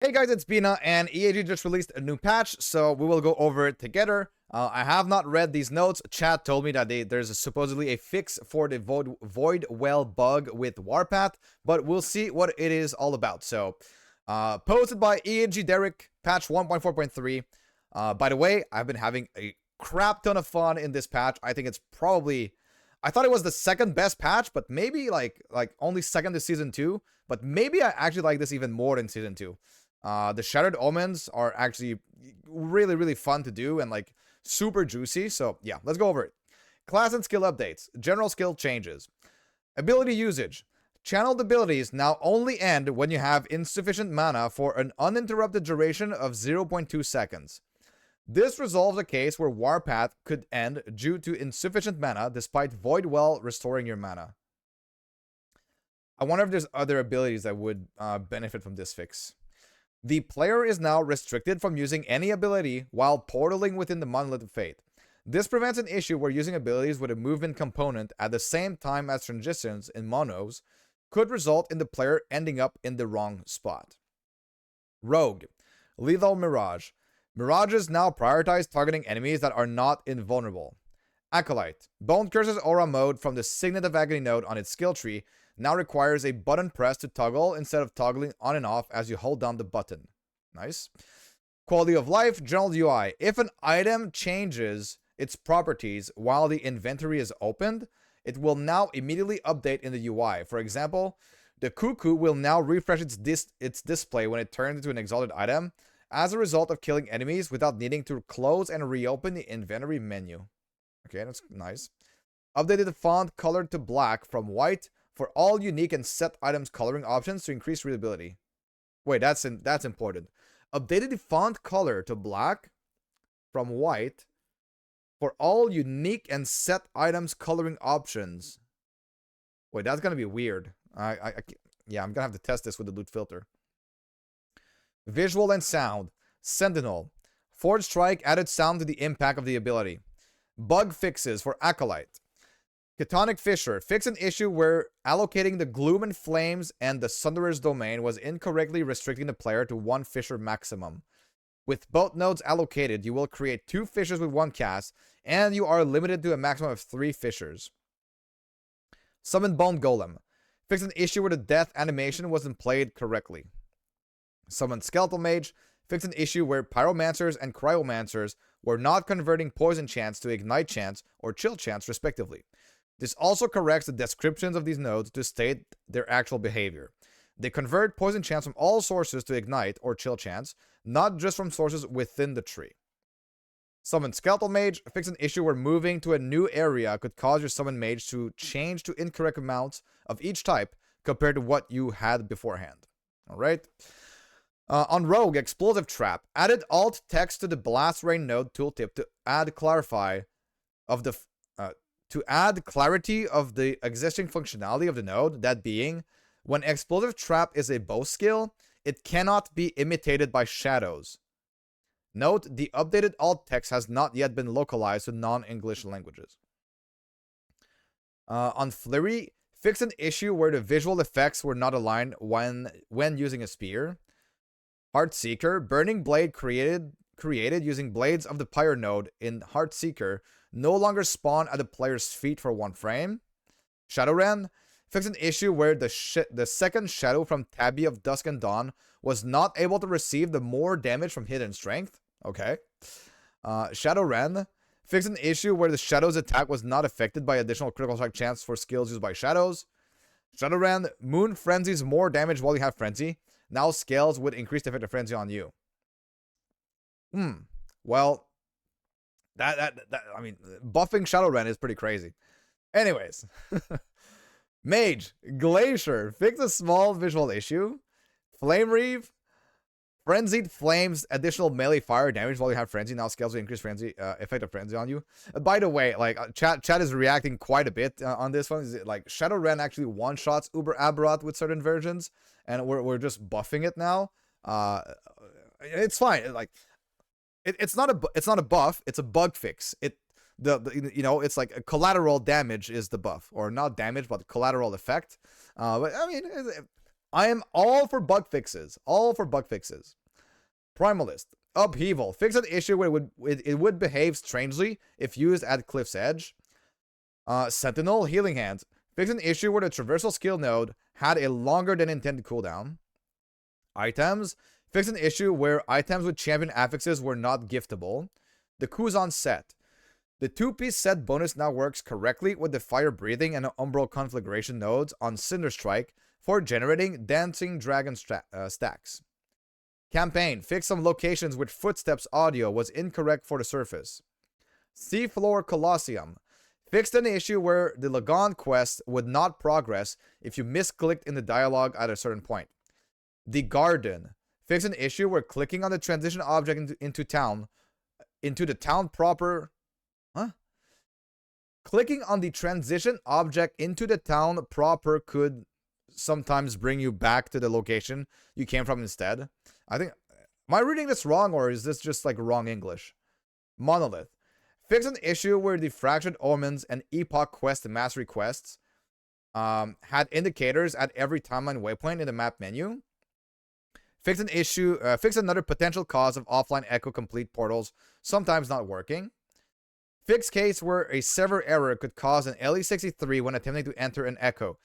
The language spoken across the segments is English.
Hey guys, it's Bina, and EAG just released a new patch, so we will go over it together. I have not read these notes. Chat told me that there's supposedly a fix for the void well bug with Warpath, but we'll see what it is all about. So, posted by EAG Derek, patch 1.4.3. By the way, I've been having a crap ton of fun in this patch. I think it's probably... I thought it was the second best patch, but maybe like only second to Season 2. But maybe I actually like this even more than Season 2. The Shattered Omens are actually really, really fun to do and like super juicy. So yeah, let's go over it. Class and skill updates. General skill changes. Ability usage. Channeled abilities now only end when you have insufficient mana for an uninterrupted duration of 0.2 seconds. This resolves a case where Warpath could end due to insufficient mana despite Void Well restoring your mana. I wonder if there's other abilities that would benefit from this fix. The player is now restricted from using any ability while portaling within the Monolith of Fate. This prevents an issue where using abilities with a movement component at the same time as transitions in monos could result in the player ending up in the wrong spot. Rogue. Lethal Mirage. Mirages now prioritize targeting enemies that are not invulnerable. Acolyte. Bone Curse's aura mode from the Signet of Agony node on its skill tree now requires a button press to toggle instead of toggling on and off as you hold down the button. Nice. Quality of life, general UI. If an item changes its properties while the inventory is opened, it will now immediately update in the UI. For example, the Cuckoo will now refresh its display when it turns into an exalted item as a result of killing enemies without needing to close and reopen the inventory menu. Okay, that's nice. Updated the font color to black from white for all unique and set items coloring options to increase readability. Wait, that's important. Updated the font color to black from white for all unique and set items coloring options. Wait, that's gonna be weird. Yeah, I'm gonna have to test this with the loot filter. Visual and sound. Sentinel. Forge Strike added sound to the impact of the ability. Bug fixes for Acolyte. Chthonic Fissure. Fix an issue where allocating the Gloom and Flames and the Sunderer's domain was incorrectly restricting the player to one fissure maximum. With both nodes allocated, you will create 2 fissures with 1 cast, and you are limited to a maximum of 3 fissures. Summon Bone Golem. Fix an issue where the death animation wasn't played correctly. Summon Skeletal Mage. Fix an issue where Pyromancers and Cryomancers were not converting Poison Chants to Ignite Chants or Chill Chants respectively. This also corrects the descriptions of these nodes to state their actual behavior. They convert Poison Chants from all sources to Ignite or Chill Chants, not just from sources within the tree. Summon Skeletal Mage. Fix an issue where moving to a new area could cause your Summon Mage to change to incorrect amounts of each type compared to what you had beforehand. Alright. On Rogue, Explosive Trap. Added alt text to the Blast Rain node tooltip to add clarity of the existing functionality of the node, that being, when Explosive Trap is a bow skill, it cannot be imitated by shadows. Note, the updated alt text has not yet been localized to non-English languages. On Flurry, fix an issue where the visual effects were not aligned when using a spear. Heartseeker. Burning Blade created using Blades of the Pyre node in Heartseeker no longer spawn at the player's feet for 1 frame. Shadowrun. Fix an issue where the second shadow from Tabby of Dusk and Dawn was not able to receive the more damage from Hidden Strength. Okay. Shadowrun. Fix an issue where the Shadow's attack was not affected by additional critical strike chance for skills used by Shadows. Shadowrun. Moon frenzies more damage while you have Frenzy. Now scales with increased effect of Frenzy on you. Well, I mean, buffing Shadowrun is pretty crazy. Anyways. Mage. Glacier. Fix a small visual issue. Flame Reeve. Frenzied Flames. Additional melee fire damage while you have Frenzy. Now scales with increased Frenzy, effect of Frenzy on you. By the way, like, chat is reacting quite a bit on this one. Is it like Shadowrun actually one-shots Uber Aberrot with certain versions, and we're just buffing it now? It's fine. Like, it's not a buff. It's a bug fix. It's like a collateral damage is the buff, or not damage, but collateral effect. But I mean, I am all for bug fixes. All for bug fixes. Primalist. Upheaval. Fix an issue where it would behave strangely if used at Cliff's Edge. Sentinel. Healing Hands. Fix an issue where the traversal skill node had a longer than intended cooldown. Items. Fix an issue where items with champion affixes were not giftable. The Kuzan set. The 2-piece set bonus now works correctly with the fire breathing and umbral conflagration nodes on Cinder Strike for generating dancing dragon stacks. Campaign. Fix some locations with footsteps audio was incorrect for the surface. Seafloor Colosseum. Fixed an issue where the Lagon quest would not progress if you misclicked in the dialogue at a certain point. The Garden. Fix an issue where clicking on the transition object into the town proper... Huh? Clicking on the transition object into the town proper could sometimes bring you back to the location you came from instead. I think... Am I reading this wrong, or is this just like wrong English? Monolith. Fix an issue where the Fractured Omens and Epoch Quest Mastery quests had indicators at every timeline waypoint in the map menu. Fix an issue, fix another potential cause of offline echo complete portals sometimes not working. Fix case where a server error could cause an LE63 when attempting to enter an echo.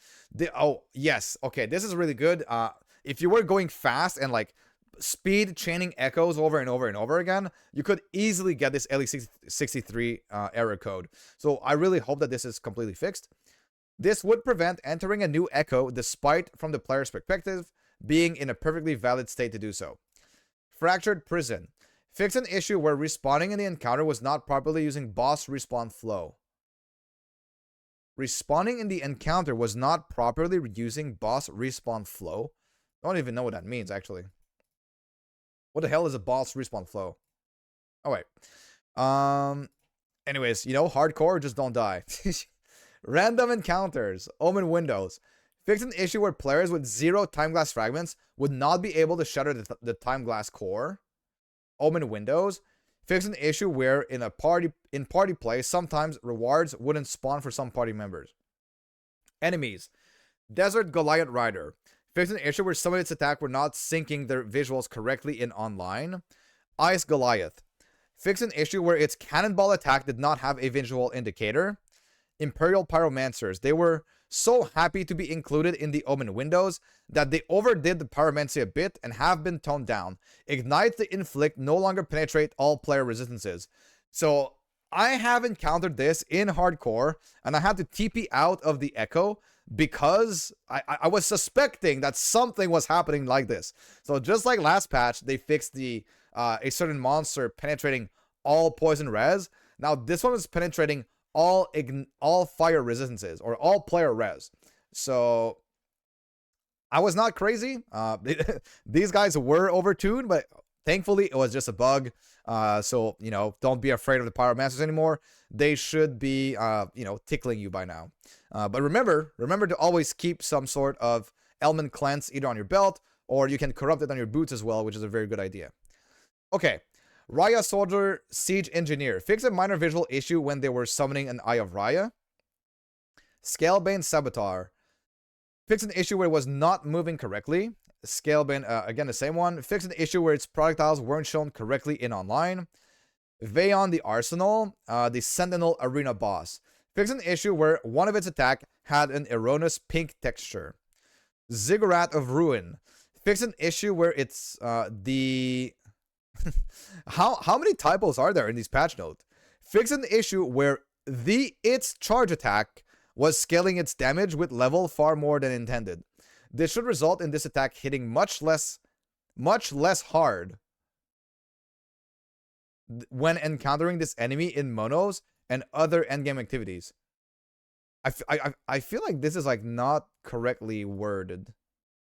Oh, yes. Okay, this is really good. If you were going fast and like speed chaining echoes over and over and over again, you could easily get this LE63 error code. So I really hope that this is completely fixed. This would prevent entering a new echo despite, from the player's perspective, being in a perfectly valid state to do so. Fractured Prison. Fix an issue where respawning in the encounter was not properly using boss respawn flow. Respawning in the encounter was not properly using boss respawn flow? I don't even know what that means, actually. What the hell is a boss respawn flow? Oh, wait. Anyways, you know, hardcore, just don't die. Random encounters. Omen windows. Fix an issue where players with 0 time glass fragments would not be able to shatter the time glass core. Omen windows. Fix an issue where in party play, sometimes rewards wouldn't spawn for some party members. Enemies. Desert Goliath Rider. Fix an issue where some of its attack were not syncing their visuals correctly in online. Ice Goliath. Fix an issue where its cannonball attack did not have a visual indicator. Imperial Pyromancers. They were so happy to be included in the Omen windows that they overdid the pyromancy a bit and have been toned down. Ignite the Inflict no longer penetrate all player resistances. So I have encountered this in hardcore, and I had to TP out of the Echo because I was suspecting that something was happening like this. So just like last patch, they fixed the a certain monster penetrating all poison res. Now this one is penetrating all fire resistances or all player res. So I was not crazy. These guys were overtuned, but thankfully it was just a bug. So, you know, don't be afraid of the Pyromancers anymore. They should be, you know, tickling you by now. But remember to always keep some sort of element cleanse either on your belt, or you can corrupt it on your boots as well, which is a very good idea. Okay. Raya Soldier Siege Engineer. Fix a minor visual issue when they were summoning an Eye of Raya. Scalebane Saboteur. Fix an issue where it was not moving correctly. Scalebane, again, the same one. Fix an issue where its projectiles weren't shown correctly in online. Veon the Arsenal, the Sentinel Arena boss. Fix an issue where one of its attack had an erroneous pink texture. Ziggurat of Ruin. Fix an issue where it's the... how many typos are there in these patch notes? Fix an issue where its charge attack was scaling its damage with level far more than intended. This should result in this attack hitting much less hard when encountering this enemy in monos and other endgame activities. I feel like this is like not correctly worded.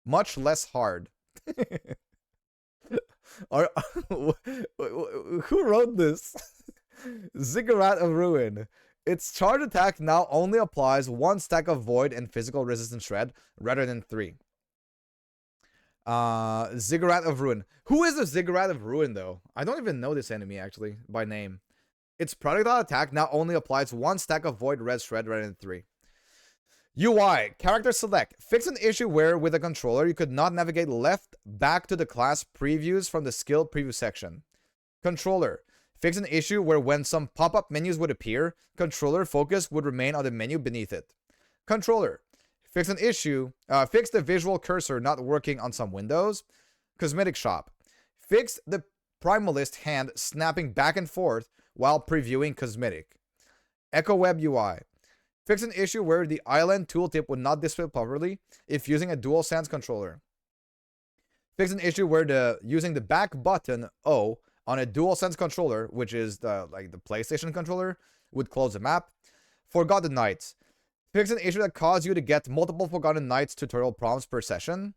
Much less hard. Who wrote this? Ziggurat of Ruin. Its charge attack now only applies 1 stack of void and physical resistance shred rather than 3. Ziggurat of Ruin. Who is the Ziggurat of Ruin though? I don't even know this enemy actually by name. Its projectile attack now only applies 1 stack of void res shred rather than 3. UI, character select. Fix an issue where, with a controller, you could not navigate left back to the class previews from the skill preview section. Controller, fix an issue where when some pop-up menus would appear, controller focus would remain on the menu beneath it. Controller, fix an issue, fix the visual cursor not working on some windows. Cosmetic shop, fix the primalist hand snapping back and forth while previewing cosmetic. Echo Web UI, fix an issue where the island tooltip would not display properly if using a DualSense controller. Fix an issue where using the back button O on a DualSense controller, which is the PlayStation controller, would close the map. Forgotten Knights, fix an issue that caused you to get multiple Forgotten Knights tutorial prompts per session.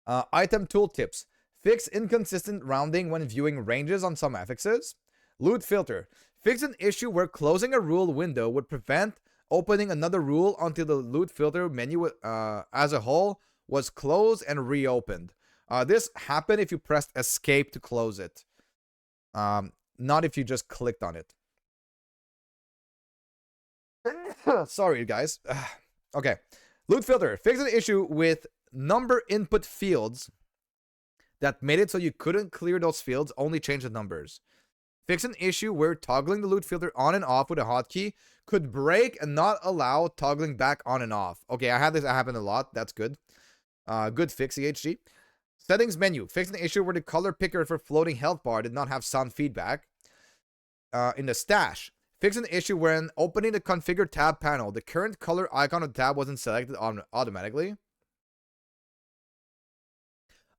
Item tooltips, fix inconsistent rounding when viewing ranges on some affixes. Loot filter, fix an issue where closing a rule window would prevent opening another rule until the loot filter menu as a whole was closed and reopened. This happened if you pressed escape to close it, not if you just clicked on it. Sorry, guys. Okay. Loot filter, fix an issue with number input fields that made it so you couldn't clear those fields, only change the numbers. Fix an issue where toggling the loot filter on and off with a hotkey could break and not allow toggling back on and off. Okay, I had this happen a lot. That's good. Good fix, EHG. Settings menu. Fix an issue where the color picker for floating health bar did not have sound feedback. In the stash. Fix an issue when opening the configure tab panel, the current color icon of the tab wasn't selected automatically.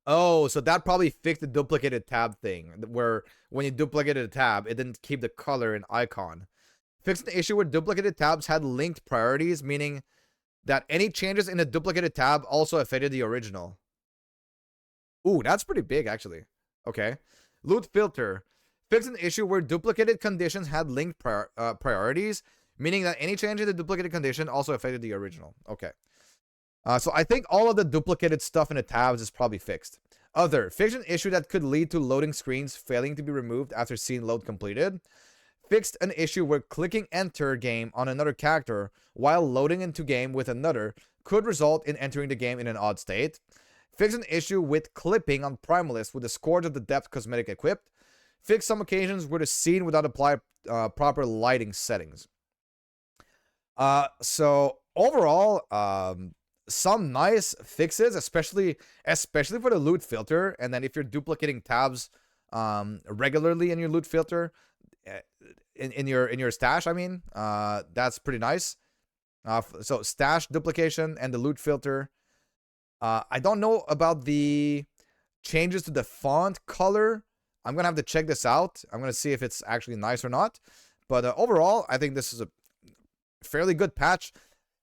Oh, so that probably fixed the duplicated tab thing, where when you duplicated a tab, it didn't keep the color and icon. Fix an issue where duplicated tabs had linked priorities, meaning that any changes in the duplicated tab also affected the original. Ooh, that's pretty big, actually. Okay. Loot filter. Fix an issue where duplicated conditions had linked priorities, meaning that any change in the duplicated condition also affected the original. Okay. So I think all of the duplicated stuff in the tabs is probably fixed. Other, fix an issue that could lead to loading screens failing to be removed after scene load completed. Fixed an issue where clicking enter game on another character while loading into game with another could result in entering the game in an odd state. Fix an issue with clipping on Primalist with the Scourge of the Depth cosmetic equipped. Fix some occasions where the scene would not apply proper lighting settings. So overall, some nice fixes, especially for the loot filter. And then if you're duplicating tabs regularly in your loot filter, in your stash, I mean, that's pretty nice. So stash duplication and the loot filter. I don't know about the changes to the font color. I'm gonna have to check this out. I'm gonna see if it's actually nice or not. But overall, I think this is a fairly good patch.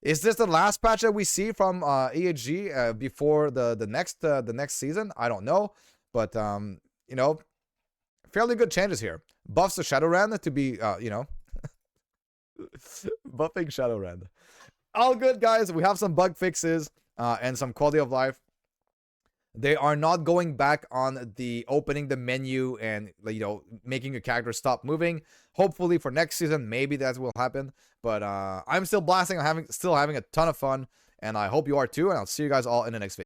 Is this the last patch that we see from EHG before the next season? I don't know, but you know, fairly good changes here. Buffs to Shadowrun to be you know, buffing Shadowrun. All good, guys. We have some bug fixes and some quality of life. They are not going back on the opening the menu and, you know, making your character stop moving. Hopefully for next season, maybe that will happen. But I'm still blasting. I'm still having a ton of fun, and I hope you are too. And I'll see you guys all in the next video.